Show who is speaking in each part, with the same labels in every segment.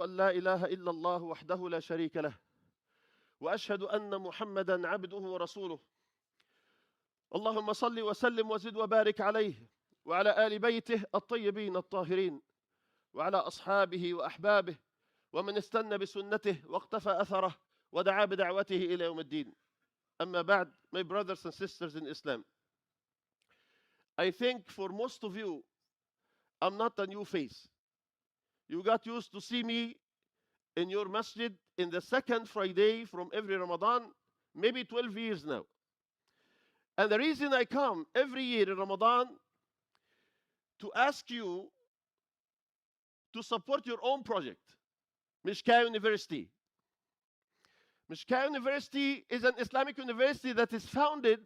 Speaker 1: أن لا إله إلا الله وحده لا شريك له وأشهد أن محمدا عبده ورسوله اللهم صل وسلم وزد وبارك عليه وعلى آل بيته الطيبين الطاهرين وعلى أصحابه وأحبابه ومن استنى بسنته واقتفى أثره ودعا بدعوته إلى يوم الدين. أما بعد, my brothers and sisters in Islam, I think for most of you, I'm not a new face. You got used to see me in your masjid in the second Friday from every Ramadan, maybe 12 years now. And the reason I come every year in Ramadan to ask you to support your own project, Mishkah University. Mishkah University is an Islamic university that is founded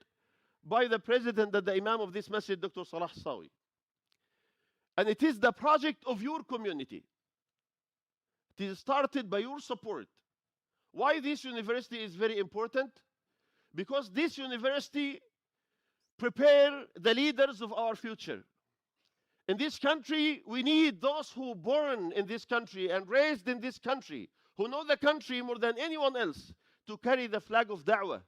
Speaker 1: by the president and the imam of this masjid, Dr. Salah Sawi. And it is the project of your community. It is started by your support. Why this university is very important? Because this university prepare the leaders of our future. In this country, we need those who born in this country and raised in this country, who know the country more than anyone else, to carry the flag of da'wah,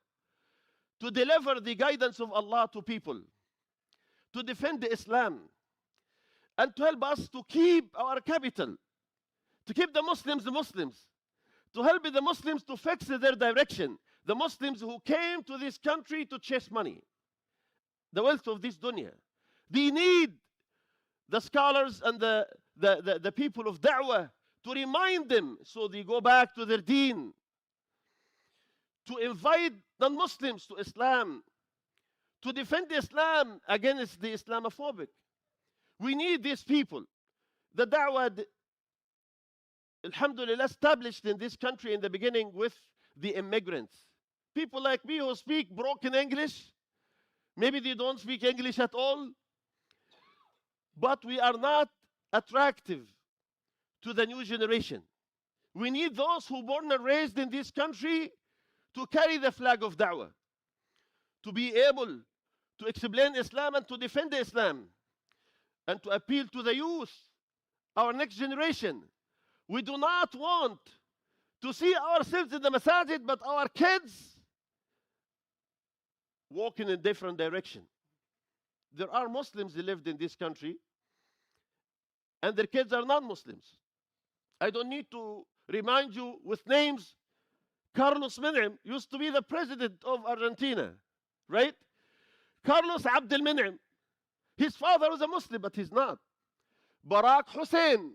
Speaker 1: to deliver the guidance of Allah to people, to defend the Islam, and to help us to keep our capital, to keep the Muslims, to help the Muslims to fix their direction. The Muslims who came to this country to chase money, the wealth of this dunya. They need the scholars and the people of da'wah to remind them so they go back to their deen, to invite non-Muslims to Islam, to defend Islam against the Islamophobic. We need these people. The da'wah, alhamdulillah, established in this country in the beginning with the immigrants. People like me who speak broken English, maybe they don't speak English at all, but we are not attractive to the new generation. We need those who born and raised in this country to carry the flag of da'wah, to be able to explain Islam and to defend Islam, and to appeal to the youth, our next generation. We do not want to see ourselves in the masjid, but our kids walking in different direction. There are Muslims that lived in this country, and their kids are non-Muslims. I don't need to remind you with names. Carlos Menem used to be the president of Argentina, right? Carlos Abdel Menem, his father was a Muslim, but he's not. Barack Hussein,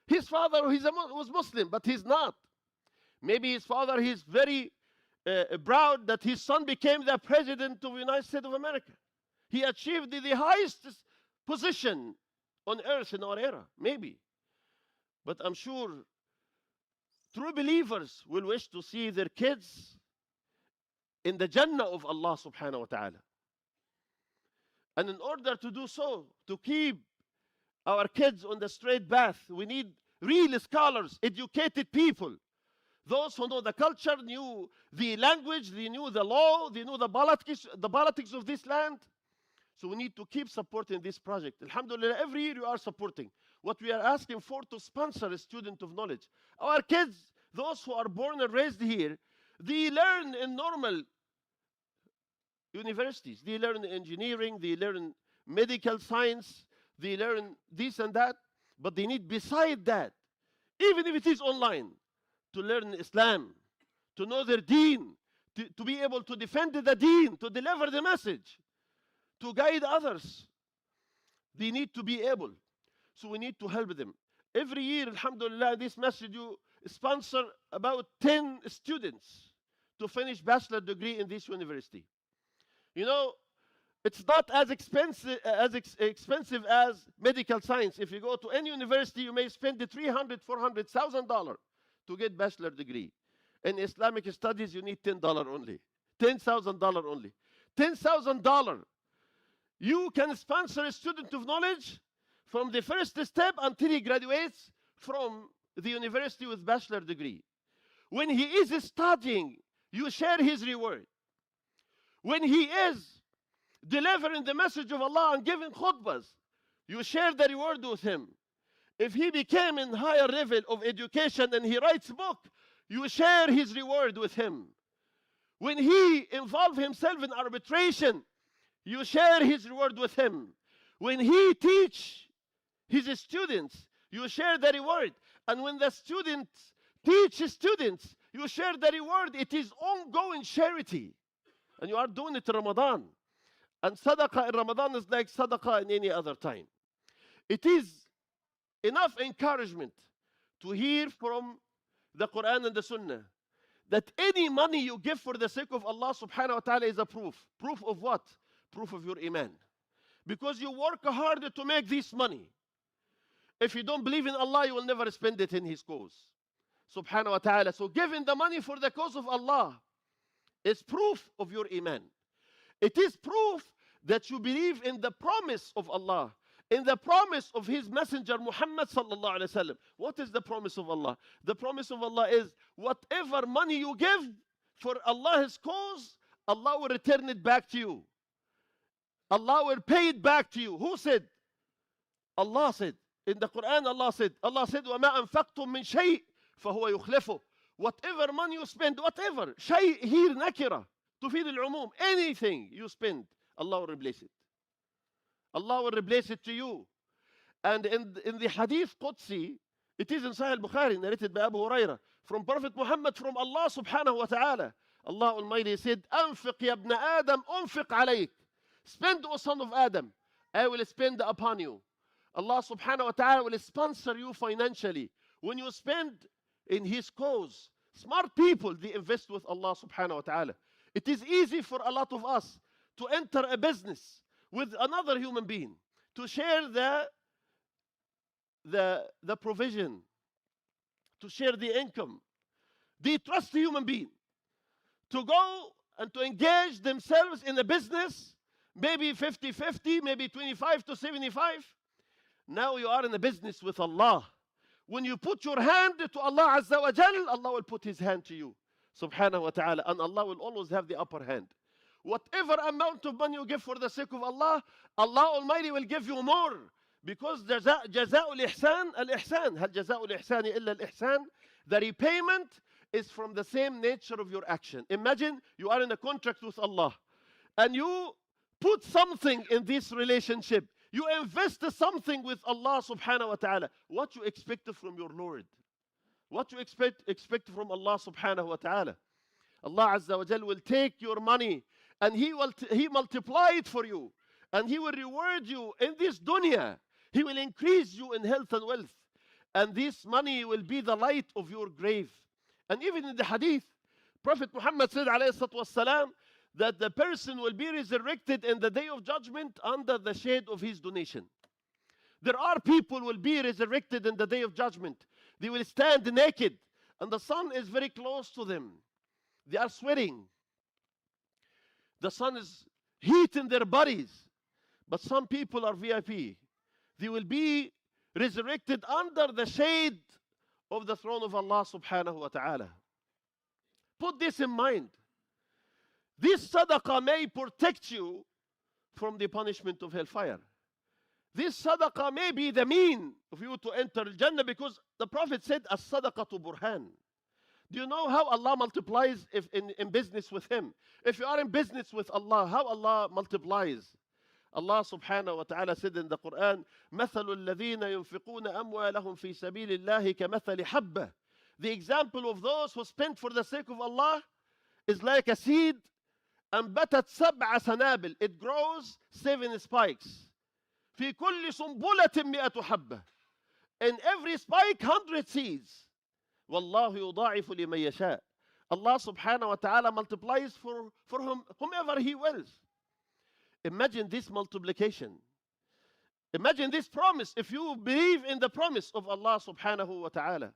Speaker 1: his father was Muslim, but he's not. Maybe his father, he's very proud that his son became the president of the United States of America. He achieved the highest position on earth in our era, maybe. But I'm sure true believers will wish to see their kids in the Jannah of Allah subhanahu wa ta'ala. And in order to do so, to keep our kids on the straight path, we need real scholars, educated people. Those who know the culture, knew the language, they knew the law, they knew the politics of this land. So we need to keep supporting this project. Alhamdulillah, every year you are supporting. What we are asking for to sponsor a student of knowledge. Our kids, those who are born and raised here, they learn in normal universities. They learn engineering, they learn medical science, they learn this and that. But they need, beside that, even if it is online, to learn Islam, to know their deen, to be able to defend the deen, to deliver the message, to guide others. They need to be able. So we need to help them. Every year, alhamdulillah, this masjid, you sponsor about 10 students to finish bachelor degree in this university. You know, it's not as expensive as medical science. If you go to any university, you may spend $300,000, $400,000 to get bachelor degree. In Islamic studies, you need $10 only, $10,000 only, $10,000. You can sponsor a student of knowledge from the first step until he graduates from the university with bachelor degree. When he is studying, you share his reward. When he is delivering the message of Allah and giving khutbahs, you share the reward with him. If he became in higher level of education and he writes a book, you share his reward with him. When he involves himself in arbitration, you share his reward with him. When he teach his students, you share the reward. And when the students teach his students, you share the reward. It is ongoing charity. And you are doing it in Ramadan. And sadaqah in Ramadan is like sadaqah in any other time. It is enough encouragement to hear from the Quran and the Sunnah that any money you give for the sake of Allah subhanahu wa ta'ala is a proof. Proof of what? Proof of your iman. Because you work hard to make this money. If you don't believe in Allah, you will never spend it in His cause. Subhanahu wa ta'ala. So giving the money for the cause of Allah is proof of your iman. It is proof that you believe in the promise of Allah, in the promise of His messenger Muhammad sallallahu alaihi wasallam. What is the promise of Allah? The promise of Allah is whatever money you give for Allah's cause, Allah will return it back to you. Allah will pay it back to you. Who said? Allah said. In the Quran, Allah said, وَمَا أَنفَقْتُم مِّن شَيْءٍ فَهُوَ يُخْلِفُهُ. Whatever money you spend, whatever, شيء here nakira, تفيد العموم, anything you spend, Allah will replace it. Allah will replace it to you. And in the Hadith Qudsi, it is in Sahih al-Bukhari, narrated by Abu Hurairah, from Prophet Muhammad, from Allah subhanahu wa ta'ala. Allah Almighty said, أنفق يا ابن آدم أنفق عليك. Spend, O son of Adam, I will spend upon you. Allah subhanahu wa ta'ala will sponsor you financially. When you spend in His cause, smart people, they invest with Allah subhanahu wa ta'ala. It is easy for a lot of us to enter a business with another human being, to share the provision, to share the income. They trust the human being to go and to engage themselves in a business, maybe 50-50, maybe 25 to 75. Now you are in a business with Allah. When you put your hand to Allah Azza wa Jal, Allah will put His hand to you, subhanahu wa ta'ala, and Allah will always have the upper hand. Whatever amount of money you give for the sake of Allah, Allah Almighty will give you more. Because جزاء الإحسان الإحسان. هل جزاء الإحسان إلا الإحسان? The repayment is from the same nature of your action. Imagine you are in a contract with Allah and you put something in this relationship. You invest something with Allah subhanahu wa ta'ala. What you expect from your Lord? What you expect from Allah subhanahu wa ta'ala? Allah Azza wa Jal will take your money and He multiply it for you. And He will reward you in this dunya. He will increase you in health and wealth. And this money will be the light of your grave. And even in the hadith, Prophet Muhammad said alayhi salatu wassalam, that the person will be resurrected in the day of judgment under the shade of his donation. There are people who will be resurrected in the day of judgment. They will stand naked and the sun is very close to them. They are sweating. The sun is heating their bodies. But some people are VIP. They will be resurrected under the shade of the throne of Allah subhanahu wa ta'ala. Put this in mind. This sadaqah may protect you from the punishment of hellfire. This sadaqah may be the mean of you to enter Jannah, because the Prophet said, as-sadaqatu burhan. Do you know how Allah multiplies if in business with Him? If you are in business with Allah, how Allah multiplies? Allah subhanahu wa ta'ala said in the Quran, مَثَلُ الَّذِينَ يُنْفِقُونَ أَمْوَالَهُم فِي سَبِيلِ اللَّهِ كَمَثَلِ حَبَّةٍ. The example of those who spend for the sake of Allah is like a seed, أنبتت 7 سنابل. It grows 7 spikes. في كل سنبلة 100 حبة. In every spike 100 seeds. والله يضاعف لمن يشاء. Allah subhanahu wa ta'ala multiplies for whomever He wills. Imagine this multiplication. Imagine this promise. If you believe in the promise of Allah subhanahu wa ta'ala,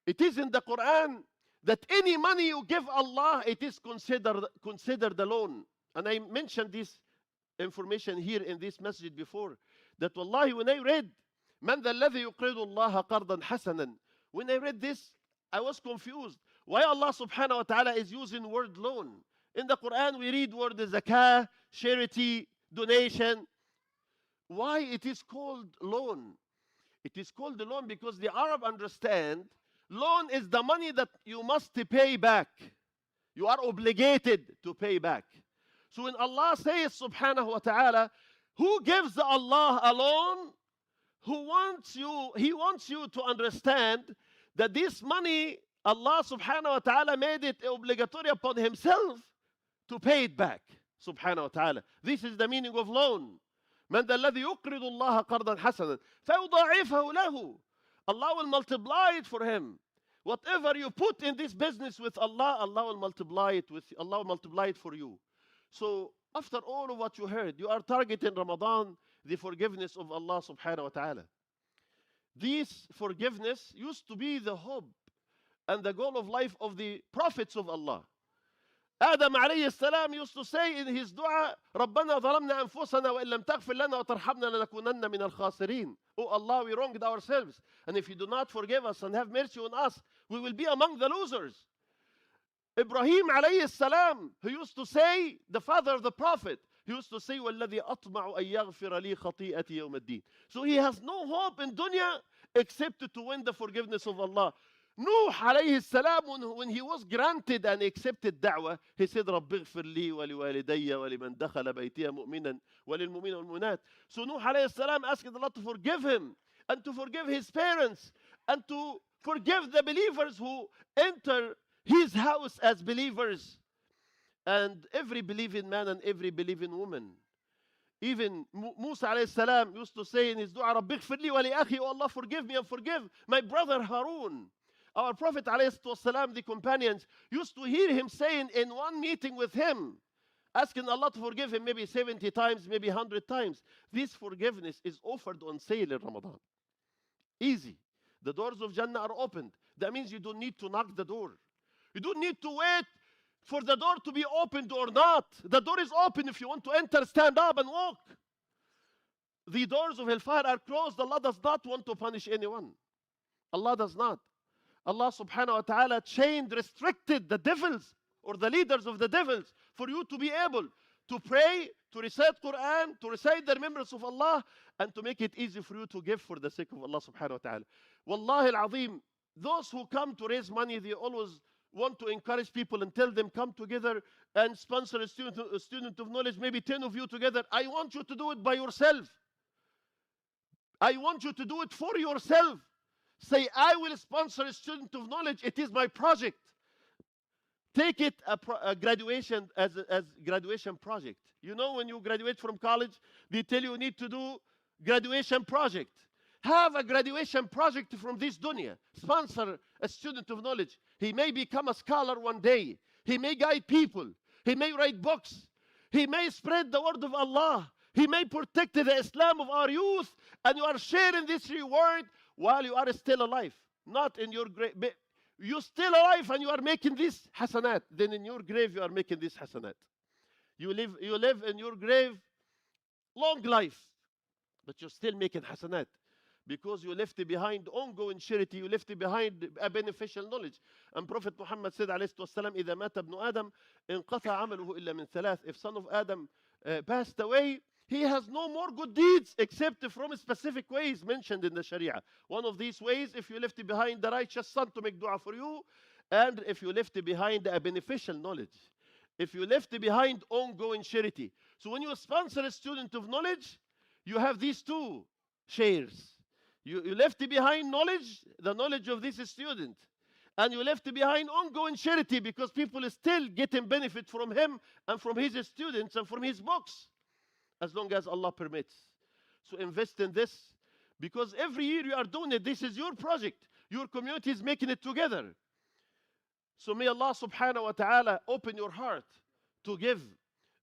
Speaker 1: it is in the Quran that any money you give Allah, it is considered a loan. And I mentioned this information here in this masjid before, that wallahi, when I read من ذا الذي يقرض الله قرضا حسنا, when I read this, I was confused. Why Allah subhanahu wa ta'ala is using word loan? In the Quran we read word zakah, charity, donation. Why it is called loan? It is called a loan because the Arab understand loan is the money that you must pay back. You are obligated to pay back. So when Allah says subhanahu wa ta'ala, who gives Allah a loan? He wants you to understand that this money, Allah subhanahu wa ta'ala made it obligatory upon himself to pay it back. Subhanahu wa ta'ala. This is the meaning of loan. من ذا الذي يقرض الله قرضا حسنا فيضاعفه له. Allah will multiply it for him. Whatever you put in this business with Allah, Allah will multiply it for you. So after all of what you heard, you are targeting Ramadan, the forgiveness of Allah subhanahu wa ta'ala. This forgiveness used to be the hope and the goal of life of the prophets of Allah. Adam عليه السلام used to say in his dua, ربنا ظلمنا أنفسنا وإن لم تغفر لنا وترحمنا لنكونن من الخاسرين. Oh Allah, we wronged ourselves, and if you do not forgive us and have mercy on us, we will be among the losers. Ibrahim عليه السلام, who used to say, the father of the prophet, he used to say, وَالَّذِي أَطْمَعُ أَن يَغْفِرَ لِي خَطِيئَتِي يَوْمَ الدِّينِ. So he has no hope in dunya except to win the forgiveness of Allah. Nuh عليه السلام, when he was granted and accepted da'wah, he said, رَبِّ اغْفِرْ لِي وَلِوَالِدَيَّ وَلِمَنْ دَخَلَ بَيْتِيَ مُؤْمِنًا وَلِلْمُؤْمِنِينَ وَالْمُؤْمِنَاتِ. So Nuh عليه السلام asked Allah to forgive him and to forgive his parents and to forgive the believers who enter his house as believers, and every believing man and every believing woman. Even Musa alayhi salam used to say in his dua, رَبِّ اغْفِرْ لِي وَلِأَخِي. Oh Allah, forgive me and forgive my brother Harun. Our Prophet ﷺ, the companions, used to hear him saying in one meeting with him, asking Allah to forgive him maybe 70 times, maybe 100 times. This forgiveness is offered on sale in Ramadan. Easy. The doors of Jannah are opened. That means you don't need to knock the door. You don't need to wait for the door to be opened or not. The door is open. If you want to enter, stand up and walk. The doors of hellfire are closed. Allah does not want to punish anyone. Allah does not. Allah subhanahu wa ta'ala restricted the devils or the leaders of the devils for you to be able to pray, to recite Quran, to recite the remembrance of Allah, and to make it easy for you to give for the sake of Allah subhanahu wa ta'ala. Wallahi al-azim, those who come to raise money, they always want to encourage people and tell them, come together and sponsor a student of knowledge, maybe 10 of you together. I want you to do it by yourself. I want you to do it for yourself. Say, I will sponsor a student of knowledge. It is my project. Take it a graduation as graduation project. You know, when you graduate from college, they tell you need to do graduation project. Have a graduation project from this dunya. Sponsor a student of knowledge. He may become a scholar one day. He may guide people. He may write books. He may spread the word of Allah. He may protect the Islam of our youth. And you are sharing this reward while you are still alive. Not in your grave. You're still alive and you are making this hasanat. Then in your grave you are making this hasanat. You live in your grave long life. But you're still making hasanat. Because you left behind ongoing charity, you left behind a beneficial knowledge. And Prophet Muhammad said, عليه الصلاة والسلام, إذا مات ابن آدم انقطع عمله إلا من ثلاث. If son of Adam passed away, he has no more good deeds except from specific ways mentioned in the Sharia. One of these ways, if you left behind the righteous son to make dua for you, and if you left behind a beneficial knowledge. If you left behind ongoing charity. So when you sponsor a student of knowledge, you have these two shares. You left behind knowledge, the knowledge of this student. And you left behind ongoing charity because people are still getting benefit from him and from his students and from his books. As long as Allah permits. So invest in this. Because every year you are doing it. This is your project. Your community is making it together. So may Allah subhanahu wa ta'ala open your heart to give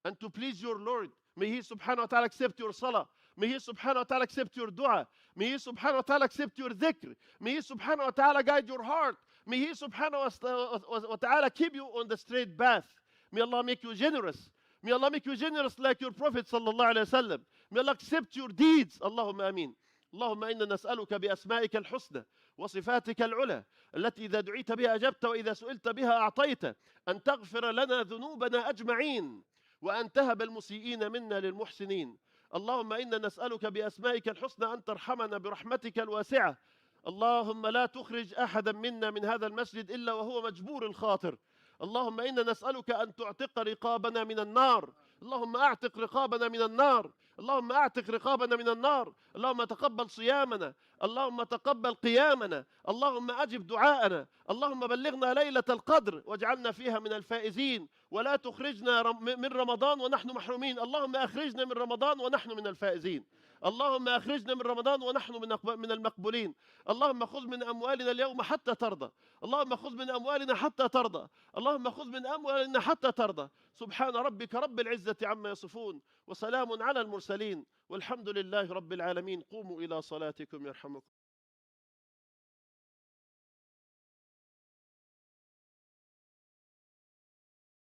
Speaker 1: and to please your Lord. May He subhanahu wa ta'ala accept your salah. May He subhanahu wa ta'ala accept your dua. May He subhanahu wa ta'ala accept your dhikr. May He subhanahu wa ta'ala guide your heart. May He subhanahu wa ta'ala keep you on the straight path. May Allah make you generous. May Allah make you generous like your Prophet sallallahu alayhi wa sallam. May Allah accept your deeds. Allahumma ameen. اللهم إنا نسألك بأسمائك الحسنى وصفاتك العلى التي إذا دعيت بها أجبت وإذا سئلت بها أعطيت أن تغفر لنا ذنوبنا أجمعين وأن تهب المسيئين منا للمحسنين اللهم إنا نسألك بأسمائك الحسنى أن ترحمنا برحمتك الواسعة. اللهم لا تخرج أحدا منا من هذا المسجد إلا وهو مجبور الخاطر. اللهم إنا نسألك أن تعتق رقابنا من النار. اللهم أعتق رقابنا من النار. اللهم أعتق رقابنا من النار. اللهم تقبل صيامنا. اللهم تقبل قيامنا. اللهم أجب دعاءنا. اللهم بلغنا ليلة القدر واجعلنا فيها من الفائزين، ولا تخرجنا من رمضان ونحن محرومين. اللهم أخرجنا من رمضان ونحن من الفائزين. اللهم أخرجنا من رمضان ونحن من المقبولين. اللهم خذ من أموالنا اليوم حتى ترضى. اللهم خذ من أموالنا حتى ترضى. اللهم خذ من أموالنا حتى ترضى. سبحان ربك رب العزة عما يصفون، وسلام على المرسلين، والحمد لله رب العالمين. قوموا إلى صلاتكم يرحمكم